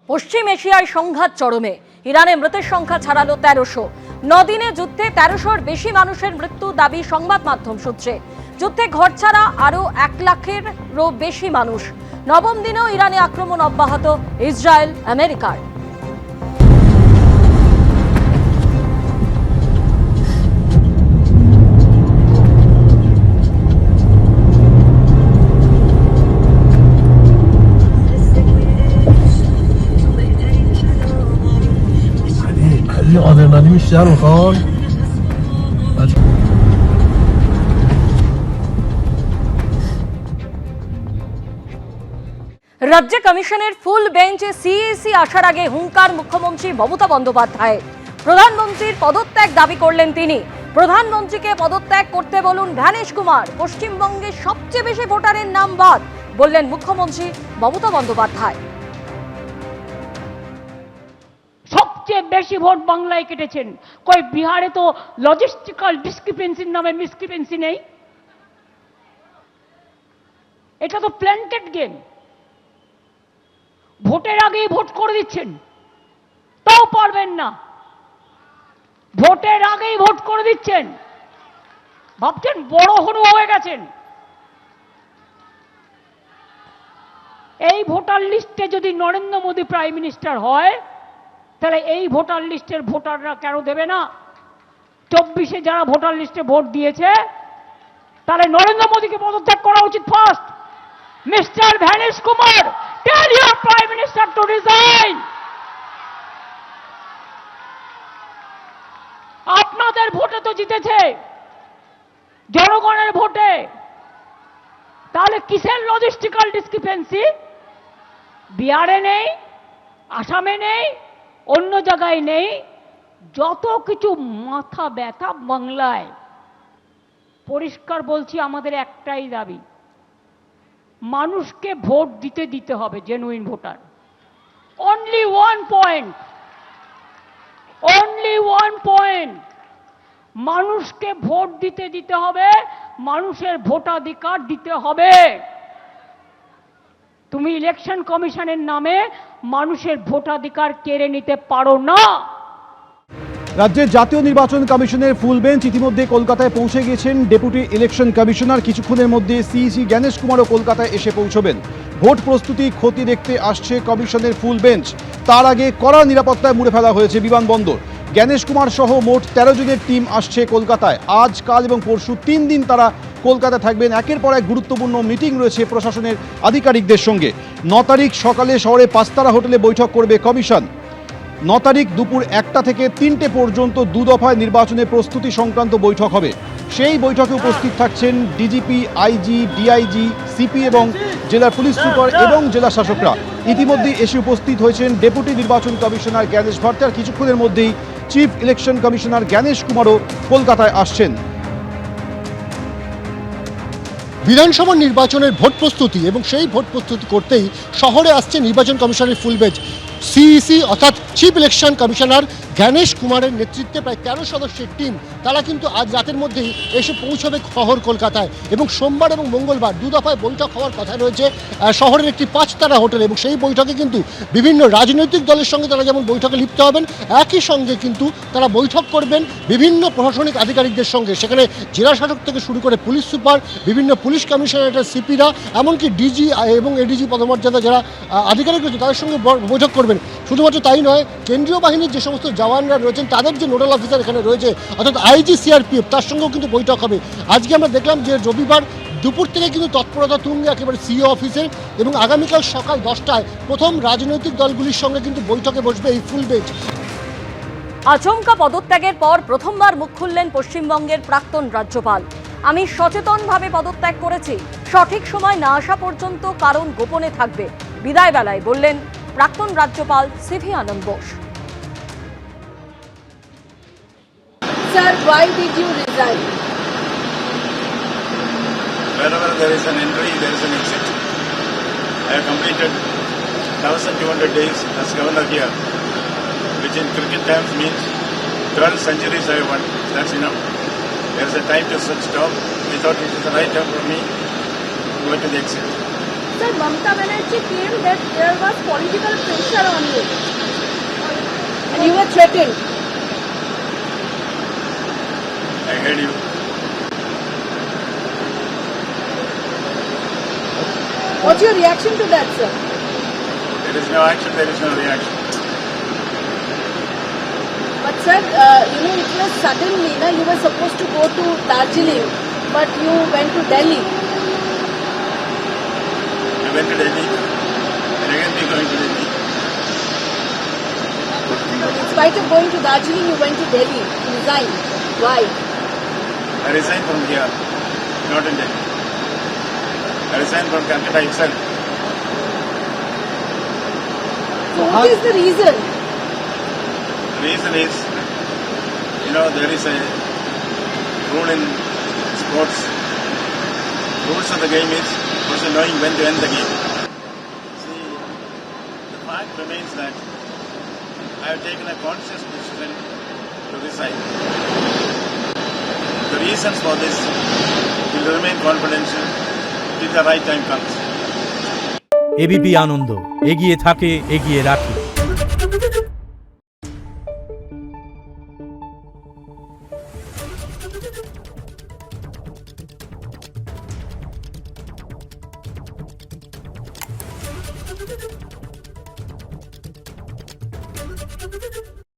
পশ্চিম এশিয়ায় সংঘাত চরমে। ইরানে মৃতের সংখ্যা ছাড়ালো ১৩০০। ৯ দিনে যুদ্ধে ১৩০০-র বেশি মানুষের মৃত্যু দাবি সংবাদ মাধ্যম সূত্রে। যুদ্ধে ঘর ছাড়া আরও ১ লাখেরও বেশি মানুষ। নবম দিনেও ইরানে আক্রমণ অব্যাহত ইসরায়েল আমেরিকার। adrenalin işler Okan. রাজ্য কমিশনের ফুল বেঞ্চে সিএসি আসার আগে হুঙ্কার মুখ্যমন্ত্রী মমতা বন্দ্যোপাধ্যায়। প্রধানমন্ত্রীর পদত্যাগ দাবি করলেন তিনি। প্রধানমন্ত্রীকে পদত্যাগ করতে বলুন জ্ঞানেশ কুমার। পশ্চিমবঙ্গে সবচেয়ে বেশি ভোটারের নাম বাদ, বললেন মুখ্যমন্ত্রী মমতা বন্দ্যোপাধ্যায়। সবচেয়ে বেশি ভোট বাংলায় কেটেছেন। কই বিহারে তো লজিস্টিক্যাল ডিসক্রিপেন্সির নামে মিসক্রিপেন্সি নেই। এটা তো প্ল্যান্টেড গেম। ভোটের আগেই ভোট করে দিচ্ছেন, তাও পারবেন না। ভোটের আগেই ভোট করে দিচ্ছেন, ভাবছেন বড় হনু হয়ে গেছেন। এই ভোটার লিস্টে যদি নরেন্দ্র মোদী প্রাইম মিনিস্টার হয়, তাহলে এই ভোটার লিস্টের ভোটাররা কেন দেবে না? 24-এ যারা ভোটার লিস্টে ভোট দিয়েছে, তাহলে নরেন্দ্র মোদীকে পদত্যাগ করা উচিত first. Mister Gyanesh Kumar, tell your prime minister to resign. আপনাদের ভোটে তো জিতেছে, জনগণের ভোটে। তাহলে কিসের লজিস্টিক্যাল ডিসক্রিপেন্সি? বিহারে নেই, আসামে নেই, অন্য জায়গায় নেই। যত কিছু মাথা ব্যথা বাংলায়। পরিষ্কার বলছি, আমাদের একটাই দাবি, মানুষকে ভোট দিতে হবে, genuine voter. Only one point, মানুষকে ভোট দিতে হবে, মানুষের ভোটাধিকার দিতে হবে। তুমি ইলেকশন কমিশনের নামে মানুষের ভোটাধিকার কেড়ে নিতে পারো না। রাজ্যের জাতীয় নির্বাচন কমিশনের ফুল বেঞ্চ ইতিমধ্যে কলকাতায় পৌঁছে গিয়েছেন ডেপুটি ইলেকশন কমিশনার। কিছুক্ষণের মধ্যে সিইসি জ্ঞানেশ কুমারও কলকাতায় এসে পৌঁছবেন। ভোট প্রস্তুতি খতিয়ে দেখতে আসছে কমিশনের ফুল বেঞ্চ। তার আগে কড়া নিরাপত্তায় মুড়ে ফেলা হয়েছে বিমানবন্দর। জ্ঞানেশ কুমার সহ মোট 13 জনের টিম আসছে কলকাতায়। আজ, কাল এবং পরশু 3 দিন তারা কলকাতায় থাকবেন। একের পর এক গুরুত্বপূর্ণ মিটিং রয়েছে প্রশাসনের আধিকারিকদের সঙ্গে। 9 তারিখ সকালে শহরে পাঁচতারা হোটেলে বৈঠক করবে কমিশন। 9 তারিখ দুপুর 1টা থেকে 3টে পর্যন্ত 2 দফায় নির্বাচনের প্রস্তুতি সংক্রান্ত বৈঠক হবে। সেই বৈঠকে উপস্থিত থাকছেন ডিজিপি, আইজি, ডিআইজি, সিপি এবং জেলার পুলিশ সুপার এবং জেলা শাসকরা। ইতিমধ্যেই এসে উপস্থিত হয়েছেন ডেপুটি নির্বাচন কমিশনার জ্ঞানেশ ভট্টাচার্য। কিছুক্ষণের মধ্যেই চিফ ইলেকশন কমিশনার জ্ঞানেশ কুমারও কলকাতায় আসছেন। বিধানসভা নির্বাচনের ভোট প্রস্তুতি এবং সেই ভোট প্রস্তুতি করতেই শহরে আসছে নির্বাচন কমিশনের ফুল বেঞ্চ। সিইসি অর্থাৎ চিফ ইলেকশন কমিশনার জ্ঞানেশ কুমারের নেতৃত্বে প্রায় 13 সদস্যের টিম, তারা কিন্তু আজ রাতের মধ্যেই এসে পৌঁছবে শহর কলকাতায়। এবং সোমবার এবং মঙ্গলবার 2 দফায় বৈঠক হওয়ার কথা রয়েছে শহরের একটি 5 তারা হোটেল। এবং সেই বৈঠকে কিন্তু বিভিন্ন রাজনৈতিক দলের সঙ্গে তারা যেমন বৈঠকে লিপ্ত হবেন, একই সঙ্গে কিন্তু তারা বৈঠক করবেন বিভিন্ন প্রশাসনিক আধিকারিকদের সঙ্গে। সেখানে জেলা শাসক থেকে শুরু করে পুলিশ সুপার, বিভিন্ন পুলিশ কমিশনারেটের সিপিরা, এমনকি ডিজি এবং এডিজি পদমর্যাদা যারা আধিকারিক রয়েছে তাদের সঙ্গে বৈঠক করবেন। শুধুমাত্র তাই নয়, কেন্দ্রীয় বাহিনীর যে সমস্ত জওয়ানরা রয়েছেন, তাদের যে নোডাল অফিসার এখানে রয়েছে অর্থাৎ আইজি, সিআরপিএফ, তার সঙ্গেও কিন্তু বৈঠক হবে। আজকে আমরা দেখলাম যে রবিবার দুপুর থেকে কিন্তু তৎপরতা তুঙ্গে একেবারে সিও অফিসের। এবং আগামীকাল সকাল 10টায় প্রথম রাজনৈতিক দলগুলির সঙ্গে কিন্তু বৈঠকে বসবে এই ফুল বেঞ্চ। আচমকা পদত্যাগের পর প্রথমবার মুখ খুললেন পশ্চিমবঙ্গের প্রাক্তন রাজ্যপাল। আমি সচেতনভাবে পদত্যাগ করেছি, সঠিক সময় না আসা পর্যন্ত কারণ গোপনে থাকবে, বিদায় বেলায় বললেন প্রাক্তন রাজ্যপাল C V Ananda Bose. Sir, why did you resign? Wherever there is an entry, there is an exit. I have completed 1,200 days as governor here, which in cricket terms means 12 centuries I have won. That's enough. There is a time to stop. We thought it is the right time for me to go to the exit. Sir, Mamata Banerjee claimed that there was political pressure on you. And you were threatened. I heard you. What's your reaction to that, sir? There is no action, there is no reaction. But sir, it was suddenly, you were supposed to go to Darjeeling, but you went to Delhi. I went to Delhi, and again we going to Delhi. In spite of going to Darjeeling, you went to Delhi to resign. Why? I resigned from here, not in Delhi. I resigned from Calcutta itself. So what is the reason? The reason is, there is a rule in sports. Rules of the game is also knowing when to end the game. See, the fact remains that I have taken a conscious decision to resign. The reasons for this will remain confidential till the right time comes. ABP Ananda এগিয়ে থাকে এগিয়ে রাখে। Thank you.